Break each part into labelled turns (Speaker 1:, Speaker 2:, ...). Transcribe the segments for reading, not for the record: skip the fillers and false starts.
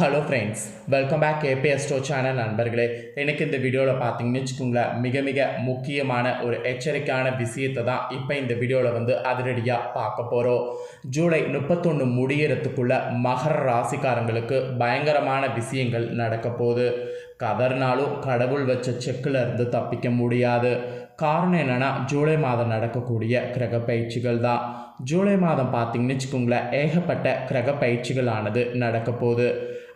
Speaker 1: Hello friends, welcome back KPS store channel நண்பர்களே. எனக்கு இந்த வீடியோவில் பார்த்தீங்கன்னு வச்சுக்கோங்களேன், மிக மிக முக்கியமான ஒரு எச்சரிக்கையான விஷயத்தை தான் இப்போ இந்த வீடியோவில் அதிரடியாக பார்க்க போகிறோம். ஜூலை 31 முடியறதுக்குள்ள மகர ராசிக்காரங்களுக்கு பயங்கரமான விஷயங்கள் நடக்க போகுது. கதர்னாலும் கடவுள் வச்ச செக்கில் இருந்து தப்பிக்க முடியாது. காரணம் என்னென்னா, ஜூலை மாதம் நடக்கக்கூடிய கிரக பயிற்சிகள் தான். ஜூலை மாதம் பார்த்தீங்கன்னு வச்சுக்கோங்களேன், ஏகப்பட்ட கிரக பயிற்சிகளானது நடக்க போகுது.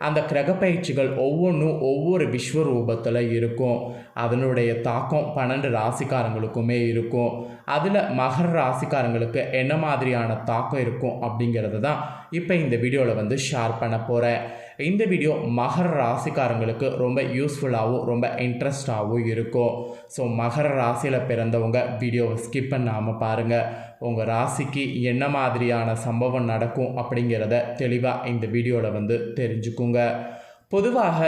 Speaker 1: அந்த கிரக பயிற்சிகள் ஒவ்வொன்றும் ஒவ்வொரு விஸ்வரூபத்தில் இருக்கும். அதனுடைய தாக்கம் 12 ராசிக்காரங்களுக்குமே இருக்கும். அதில் மகர ராசிக்காரங்களுக்கு என்ன மாதிரியான தாக்கம் இருக்கும் அப்படிங்கிறது தான் இப்போ இந்த வீடியோவில் ஷேர் பண்ண போகிறேன். இந்த வீடியோ மகர ராசிக்காரங்களுக்கு ரொம்ப யூஸ்ஃபுல்லாகவும் ரொம்ப இன்ட்ரெஸ்டாகவும் இருக்கும். ஸோ மகர ராசியில் பிறந்தவங்க வீடியோவை ஸ்கிப் பண்ணாமல் பாருங்கள். உங்கள் ராசிக்கு என்ன மாதிரியான சம்பவம் நடக்கும் அப்படிங்கிறத தெளிவாக இந்த வீடியோவில் தெரிஞ்சுக்குங்க. பொதுவாக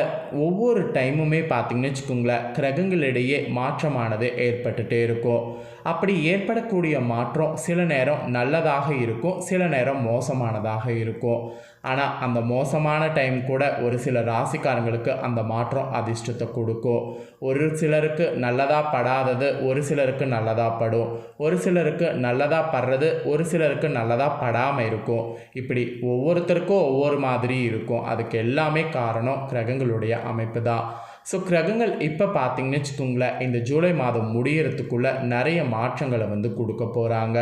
Speaker 1: ஒவ்வொரு டைமுமே பார்த்திங்கன்னு வச்சுக்கோங்களேன், கிரகங்களிடையே மாற்றமானது ஏற்பட்டுகிட்டே இருக்கும். அப்படி ஏற்படக்கூடிய மாற்றம் சில நேரம் நல்லதாக இருக்கும், சில நேரம் மோசமானதாக இருக்கும். ஆனால் அந்த மோசமான டைம் கூட ஒரு சில ராசிக்காரங்களுக்கு அந்த மாற்றம் அதிர்ஷ்டத்தை கொடுக்கும். ஒரு சிலருக்கு நல்லதாக படாதது ஒரு சிலருக்கு நல்லதாக படும், ஒரு சிலருக்கு நல்லதாக படுறது ஒரு சிலருக்கு நல்லதாக படாமல் இருக்கும். இப்படி ஒவ்வொருத்தருக்கும் ஒவ்வொரு மாதிரி இருக்கும். அதுக்கு எல்லாமே காரணம் கிரகங்களுடைய அமைப்பு தான். ஸோ கிரகங்கள் இப்போ பார்த்தீங்கன்னு வச்சுக்கோங்களேன், இந்த ஜூலை மாதம் முடியறதுக்குள்ள நிறைய மாற்றங்களை கொடுக்க போகிறாங்க.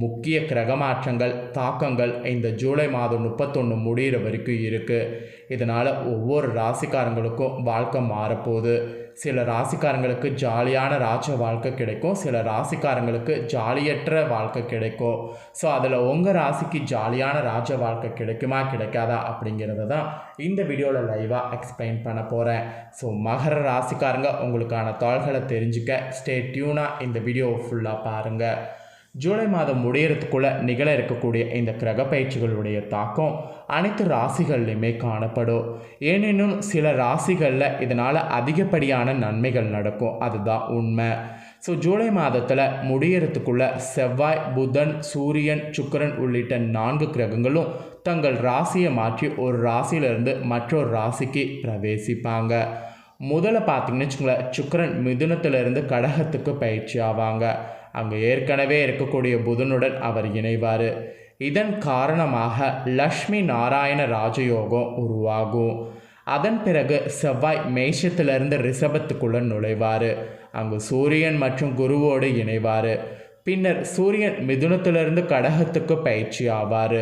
Speaker 1: முக்கிய கிரக மாற்றங்கள் தாக்கங்கள் இந்த ஜூலை மாதம் 31 முடிகிற வரைக்கும் இருக்குது. இதனால் ஒவ்வொரு ராசிக்காரங்களுக்கும் வாழ்க்கை மாறப்போகுது. சில ராசிக்காரங்களுக்கு ஜாலியான ராஜ வாழ்க்கை கிடைக்கும், சில ராசிக்காரங்களுக்கு ஜாலியற்ற வாழ்க்கை கிடைக்கும். ஸோ அதில் உங்கள் ராசிக்கு ஜாலியான ராஜ வாழ்க்கை கிடைக்குமா கிடைக்காதா அப்படிங்கிறத தான் இந்த வீடியோவில் லைவாக எக்ஸ்பிளைன் பண்ண போகிறேன். ஸோ மகர ராசிக்காரங்க உங்களுக்கான தாள்களை தெரிஞ்சுக்க ஸ்டே டியூனாக இந்த வீடியோவை ஃபுல்லாக பாருங்கள். ஜூலை மாதம் முடியறதுக்குள்ளே நிகழ இருக்கக்கூடிய இந்த கிரக பயிற்சிகளுடைய தாக்கம் அனைத்து ராசிகள்லையுமே காணப்படும். ஏனெனும் சில ராசிகளில் இதனால் அதிகப்படியான நன்மைகள் நடக்கும், அதுதான் உண்மை. ஸோ ஜூலை மாதத்தில் முடியறதுக்குள்ளே செவ்வாய், புதன், சூரியன், சுக்கிரன் உள்ளிட்ட 4 கிரகங்களும் தங்கள் ராசியை மாற்றி ஒரு ராசியிலிருந்து மற்றொரு ராசிக்கு பிரவேசிப்பாங்க. முதல்ல பார்த்தீங்கன்னு வச்சுக்கோங்களேன், சுக்கிரன் மிதுனத்திலிருந்து கடகத்துக்கு பயிற்சி ஆவாங்க. அங்கே ஏற்கனவே இருக்கக்கூடிய புதனுடன் அவர் இணைவார். இதன் காரணமாக லக்ஷ்மி நாராயண ராஜயோகம் உருவாகும். அதன் பிறகு செவ்வாய் மேஷத்திலிருந்து ரிஷபத்துக்குள்ளே நுழைவார். அங்கு சூரியன் மற்றும் குருவோடு இணைவார். பின்னர் சூரியன் மிதுனத்திலிருந்து கடகத்துக்கு பயிற்சி ஆவார்.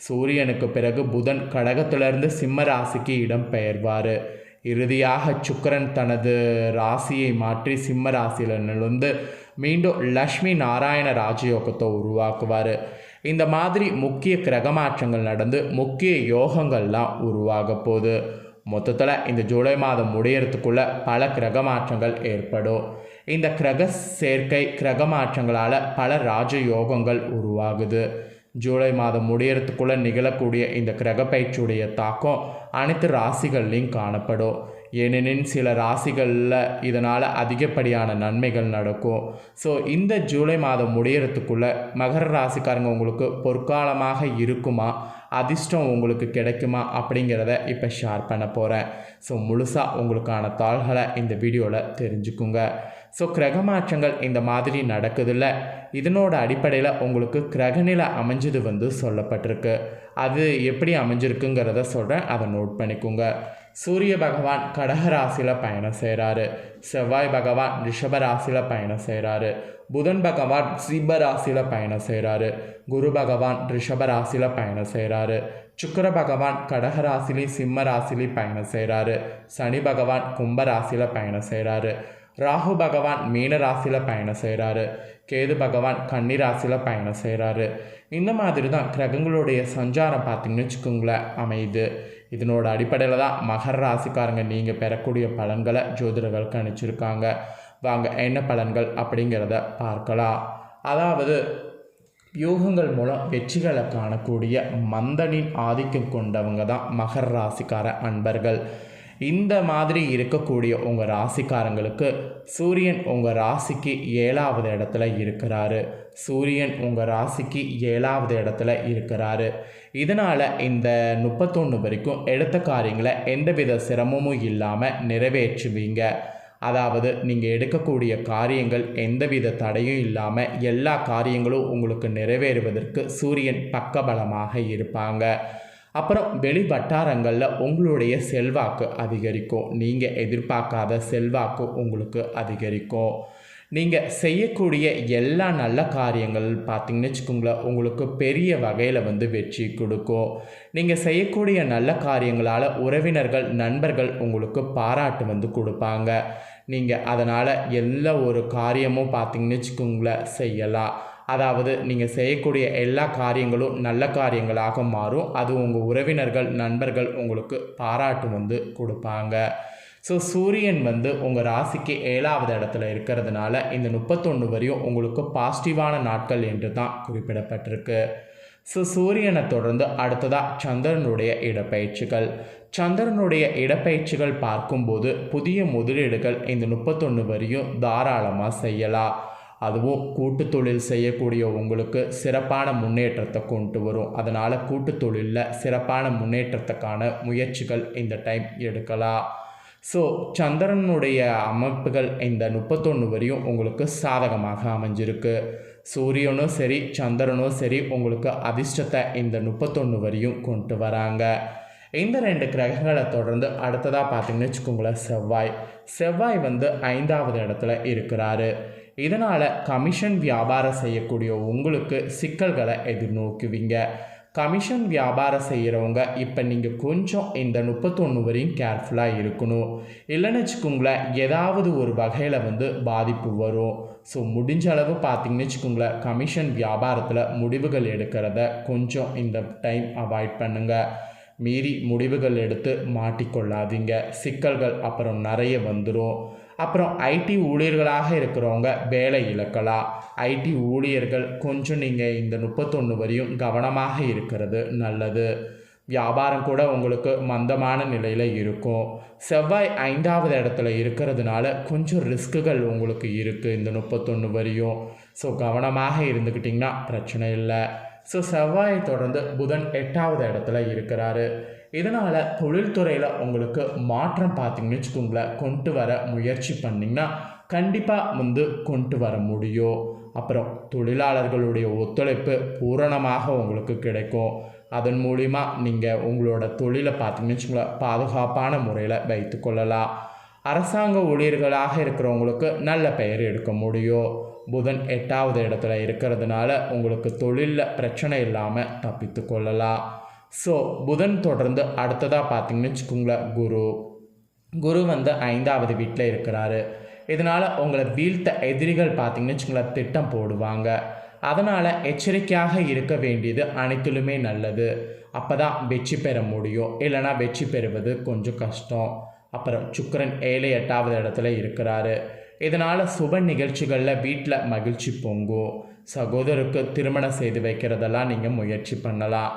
Speaker 1: சூரியனுக்கு பிறகு புதன் கடகத்திலிருந்து சிம்ம ராசிக்கு இடம் பெயர்வார். இறுதியாக சுக்கிரன் தனது ராசியை மாற்றி சிம்ம ராசியில் நுழைந்து மீண்டும் லக்ஷ்மி நாராயண ராஜயோகத்தை உருவாக்குவார். இந்த மாதிரி முக்கிய கிரக மாற்றங்கள் நடந்து முக்கிய யோகங்கள்லாம் உருவாக போகுது. மொத்தத்தில் இந்த ஜூலை மாதம் முடியறதுக்குள்ள பல கிரக மாற்றங்கள் ஏற்படும். இந்த கிரக சேர்க்கை கிரக மாற்றங்களால் பல ராஜயோகங்கள் உருவாகுது. ஜூலை மாதம் முடியறதுக்குள்ளே நிகழக்கூடிய இந்த கிரக பயிற்சியுடைய தாக்கம் அனைத்து ராசிகள்லையும் காணப்படும். ஏனெனில் சில ராசிகளில் இதனால் அதிகப்படியான நன்மைகள் நடக்கும். ஸோ இந்த ஜூலை மாதம் முடியறதுக்குள்ளே மகர ராசிக்காரங்க உங்களுக்கு பொற்காலமாக இருக்குமா, அதிர்ஷ்டம் உங்களுக்கு கிடைக்குமா அப்படிங்கிறத இப்போ ஷேர் பண்ண போகிறேன். ஸோ முழுசாக உங்களுக்கான தாள்களை இந்த வீடியோவில் தெரிஞ்சுக்குங்க. ஸோ கிரக மாற்றங்கள் இந்த மாதிரி நடக்குதில்ல, இதனோட அடிப்படையில் உங்களுக்கு கிரகநிலை அமைஞ்சது சொல்லப்பட்டிருக்கு. அது எப்படி அமைஞ்சிருக்குங்கிறத சொல்கிறேன், அதை நோட் பண்ணிக்கோங்க. சூரிய பகவான் கடகராசியில் பயணம் செய்கிறாரு. செவ்வாய் பகவான் ரிஷபராசியில் பயணம் செய்கிறாரு. புதன் பகவான் சிம்மராசியில் பயணம் செய்கிறாரு. குரு பகவான் ரிஷபராசியில் பயணம் செய்கிறாரு. சுக்கிர பகவான் கடகராசிலையும் சிம்ம ராசிலையும் பயணம் செய்கிறாரு. சனி பகவான் கும்பராசியில் பயணம் செய்கிறாரு. ராகு பகவான் மீன ராசியில் பயணம் செய்கிறாரு. கேது பகவான் கன்னி ராசியில் பயணம் செய்கிறாரு. இந்த மாதிரி தான் கிரகங்களுடைய சஞ்சாரம் பார்த்திங்கன்னு வச்சுக்கோங்களேன் அமையுது. இதனோட அடிப்படையில் தான் மகர ராசிக்காரங்க நீங்கள் பெறக்கூடிய பலன்களை ஜோதிடர்கள் கணிச்சிருக்காங்க. வாங்க என்ன பலன்கள் அப்படிங்கிறத பார்க்கலாம். அதாவது யோகங்கள் மூலம் வெற்றிகளை காணக்கூடிய மந்தனின் ஆதிக்கம் கொண்டவங்க தான் மகர ராசிக்கார அன்பர்கள். இந்த மாதிரி இருக்கக்கூடிய உங்கள் ராசிக்காரங்களுக்கு சூரியன் உங்கள் ராசிக்கு 7வது இடத்துல இருக்கிறாரு. சூரியன் உங்கள் ராசிக்கு 7வது இடத்துல இருக்கிறாரு. இதனால் இந்த 31 வரைக்கும் எடுத்த காரியங்களை எந்தவித சிரமமும் இல்லாமல் நிறைவேற்றுவீங்க. அதாவது நீங்கள் எடுக்கக்கூடிய காரியங்கள் எந்தவித தடையும் இல்லாமல் எல்லா காரியங்களும் உங்களுக்கு நிறைவேறுவதற்கு சூரியன் பக்கபலமாக இருப்பாங்க. அப்புறம் வெளி வட்டாரங்களில் உங்களுடைய செல்வாக்கு அதிகரிக்கும். நீங்கள் எதிர்பார்க்காத செல்வாக்கு உங்களுக்கு அதிகரிக்கும். நீங்கள் செய்யக்கூடிய எல்லா நல்ல காரியங்கள் பார்த்திங்கன்னு வச்சுக்கோங்களேன், உங்களுக்கு பெரிய வகையில் வெற்றி கொடுக்கும். நீங்கள் செய்யக்கூடிய நல்ல காரியங்களால் உறவினர்கள் நண்பர்கள் உங்களுக்கு பாராட்டு கொடுப்பாங்க. நீங்கள் அதனால் எல்லா ஒரு காரியமும் பார்த்திங்கன்னு வச்சுக்கோங்களேன் செய்யலாம். அதாவது நீங்கள் செய்யக்கூடிய எல்லா காரியங்களும் நல்ல காரியங்களாக மாறும். அது உங்கள் உறவினர்கள் நண்பர்கள் உங்களுக்கு பாராட்டு கொடுப்பாங்க. ஸோ சூரியன் உங்கள் ராசிக்கு 7வது இடத்துல இருக்கிறதுனால இந்த 31 வரையும் உங்களுக்கு பாசிட்டிவான நாட்கள் என்று தான் குறிப்பிடப்பட்டிருக்கு. ஸோ சூரியனை தொடர்ந்து அடுத்ததாக சந்திரனுடைய இடப்பெயர்ச்சிகள். சந்திரனுடைய இடப்பெயர்ச்சிகள் பார்க்கும்போது புதிய முதலீடுகள் இந்த 31 வரையும் தாராளமாக செய்யலாம். அதுவும் கூட்டு தொழில் செய்யக்கூடிய உங்களுக்கு சிறப்பான முன்னேற்றத்தை கொண்டு வரும். அதனால் கூட்டு தொழிலில் சிறப்பான முன்னேற்றத்துக்கான முயற்சிகள் இந்த டைம் எடுக்கலாம். ஸோ சந்திரனுடைய அமைப்புகள் இந்த 31 வரையும் உங்களுக்கு சாதகமாக அமைஞ்சிருக்கு. சூரியனும் சரி சந்திரனும் சரி உங்களுக்கு அதிர்ஷ்டத்தை இந்த 31 வரையும் கொண்டு வராங்க. இந்த 2 கிரகங்களை தொடர்ந்து அடுத்ததாக பார்த்திங்கன்னு வச்சுக்கோங்களேன், செவ்வாய் 5வது இடத்துல இருக்கிறாரு. இதனால் கமிஷன் வியாபாரம் செய்யக்கூடிய உங்களுக்கு சிக்கல்களை எதிர்நோக்குவீங்க. கமிஷன் வியாபாரம் செய்கிறவங்க இப்போ நீங்கள் கொஞ்சம் இந்த 31 வரையும் கேர்ஃபுல்லாக இருக்கணும். இல்லைன்னு வச்சுக்கோங்களேன், ஏதாவது ஒரு வகையில் பாதிப்பு வரும். ஸோ முடிஞ்ச அளவு பார்த்திங்கன்னு வச்சுக்கோங்களேன், கமிஷன் வியாபாரத்தில் முடிவுகள் எடுக்கிறத கொஞ்சம் இந்த டைம் அவாய்ட் பண்ணுங்கள். மீறி முடிவுகள் எடுத்து மாட்டிக்கொள்ளாதீங்க. சிக்கல்கள் அப்புறம் நிறைய வந்துடும். அப்புறம் ஐடி ஊழியர்களாக இருக்கிறவங்க வேலை இழக்கலாம். ஐடி ஊழியர்கள் கொஞ்சம் நீங்கள் இந்த 31 வரையும் கவனமாக இருக்கிறது நல்லது. வியாபாரம் கூட உங்களுக்கு மந்தமான நிலையில் இருக்கும். செவ்வாய் 5வது இடத்துல இருக்கிறதுனால கொஞ்சம் ரிஸ்க்குகள் உங்களுக்கு இருக்குது இந்த 31 வரையும். ஸோ கவனமாக இருந்துக்கிட்டிங்கன்னா பிரச்சனை இல்லை. ஸோ செவ்வாயை தொடர்ந்து புதன் 8வது இடத்துல இருக்கிறாரு. இதனால் தொழில்துறையில் உங்களுக்கு மாற்றம் பார்த்திங்கன்னு வச்சுக்கோங்களேன் கொண்டு வர முயற்சி பண்ணிங்கன்னா கண்டிப்பாக கொண்டு வர முடியும். அப்புறம் தொழிலாளர்களுடைய ஒத்துழைப்பு பூரணமாக உங்களுக்கு கிடைக்கும். அதன் மூலிமா நீங்கள் உங்களோட தொழிலை பார்த்திங்கன்னு வச்சுக்கோங்களேன் பாதுகாப்பான முறையில் வைத்து கொள்ளலாம். அரசாங்க ஊழியர்களாக இருக்கிறவங்களுக்கு நல்ல பெயர் எடுக்க முடியும். புதன் 8வது இடத்துல இருக்கிறதுனால உங்களுக்கு தொழிலில் பிரச்சனை இல்லாமல் தப்பித்து கொள்ளலாம். ஸோ புதன் தொடர்ந்து அடுத்ததாக பார்த்திங்கன்னு வச்சுக்கோங்களேன் குரு 5வது வீட்டில் இருக்கிறாரு. இதனால் உங்களை வீழ்த்த எதிரிகள் பார்த்திங்கன்னு வச்சுக்கோங்களேன் திட்டம் போடுவாங்க. அதனால் எச்சரிக்கையாக இருக்க வேண்டியது அனைத்திலுமே நல்லது. அப்போ தான் வெற்றி பெற முடியும். இல்லைனா வெற்றி பெறுவது கொஞ்சம் கஷ்டம். அப்புறம் சுக்கிரன் 7 8வது இடத்துல இருக்கிறாரு. இதனால் சுப நிகழ்ச்சிகளில் வீட்டில் மகிழ்ச்சி பொங்கும். சகோதரருக்கு திருமணம் செய்து வைக்கிறதெல்லாம் நீங்கள் முயற்சி பண்ணலாம்.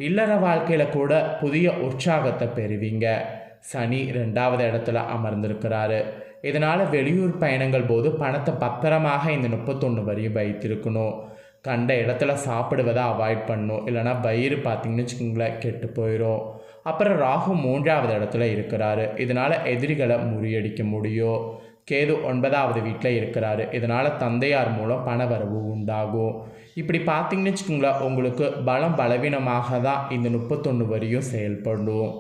Speaker 1: இல்லற வாழ்க்கையில் கூட புதிய உற்சாகத்தை பெறுவீங்க. சனி 2வது இடத்துல அமர்ந்திருக்கிறாரு. இதனால் வெளியூர் பயணங்கள் போது பணத்தை பத்திரமாக இந்த 31 வரையும் வைத்திருக்கணும். கண்ட இடத்துல சாப்பிடுவதை அவாய்ட் பண்ணணும். இல்லைனா வயிறு பார்த்திங்கன்னு வச்சுக்கோங்களேன் கெட்டு போயிடும். அப்புறம் ராகு 3வது இடத்துல இருக்கிறாரு. இதனால் எதிரிகளை முறியடிக்க முடியும். கேது 9வது வீட்டில் இருக்கிறாரு. இதனால் தந்தையார் மூலம் பணவரவு உண்டாகும். இப்படி பார்த்திங்கன்னு வச்சுக்கோங்களேன் உங்களுக்கு பலவீனமாக தான் இந்த 31 வரையும் செயல்படும்.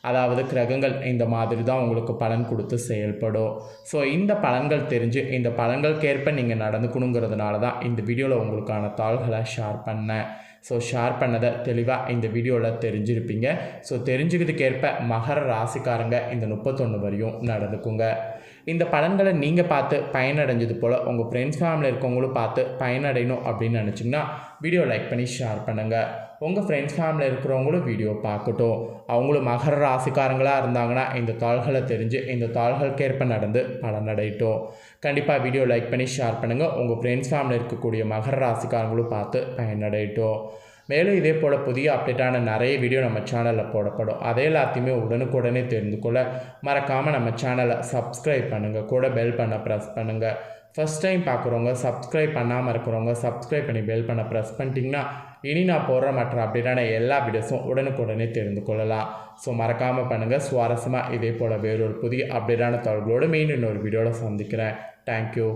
Speaker 1: அதாவது கிரகங்கள் இந்த மாதிரி தான் உங்களுக்கு பலன் கொடுத்து செயல்படும். ஸோ இந்த பலன்கள் தெரிஞ்சு இந்த பலன்களுக்கேற்ப நீங்கள் நடந்துக்கணுங்கிறதுனால தான் இந்த வீடியோவில் உங்களுக்கான தாள்களை ஷேர் பண்ணேன். ஸோ ஷேர் பண்ணதை தெளிவாக இந்த வீடியோவில் தெரிஞ்சிருப்பீங்க. ஸோ தெரிஞ்சுக்கிறதுக்கேற்ப மகர ராசிக்காரங்க இந்த 31 வரையும் நடந்துக்குங்க. இந்த பலன்களை நீங்கள் பார்த்து பயனடைஞ்சது போல் உங்கள் ஃப்ரெண்ட்ஸ் ஃபேமிலியில் இருக்கவங்களும் பார்த்து பயனடையணும் அப்படின்னு நினச்சிங்கன்னா வீடியோ லைக் பண்ணி ஷேர் பண்ணுங்கள். உங்கள் ஃப்ரெண்ட்ஸ் ஃபேமிலியில் இருக்கிறவங்களும் வீடியோ பார்க்கட்டும். அவங்களும் மகர ராசிக்காரங்களாக இருந்தாங்கன்னா இந்த தாள்களை தெரிஞ்சு இந்த தாள்களுக்கேற்ப நடந்து பலனடையட்டும். கண்டிப்பாக வீடியோ லைக் பண்ணி ஷேர் பண்ணுங்கள். உங்கள் ஃப்ரெண்ட்ஸ் ஃபேமிலியில் இருக்கக்கூடிய மகர ராசிக்காரங்களும் பார்த்து பயனடையட்டும். மேலும் இதே போல் புதிய அப்டேட்டான நிறைய வீடியோ நம்ம சேனலில் போடப்படும். அதை எல்லாத்தையுமே உடனுக்குடனே தெரிந்து கொள்ள மறக்காமல் நம்ம சேனலை சப்ஸ்கிரைப் பண்ணுங்கள், கூட பெல் பண்ண ப்ரெஸ் பண்ணுங்கள். ஃபஸ்ட் டைம் பார்க்குறவங்க, சப்ஸ்கிரைப் பண்ணாமல் இருக்கிறவங்க சப்ஸ்கிரைப் பண்ணி பெல் பண்ண ப்ரெஸ் பண்ணிட்டீங்கன்னா இனி நான் போடுற மற்ற அப்டேட்டான எல்லா வீடியோஸும் உடனுக்குடனே தெரிந்து கொள்ளலாம். ஸோ மறக்காமல் பண்ணுங்கள். சுவாரஸ்யமாக இதே போல் வேறொரு புதிய அப்டேட்டான தகவல்களோடு மீண்டும் இன்னொரு வீடியோவில் சந்திக்கிறேன். தேங்க்யூ.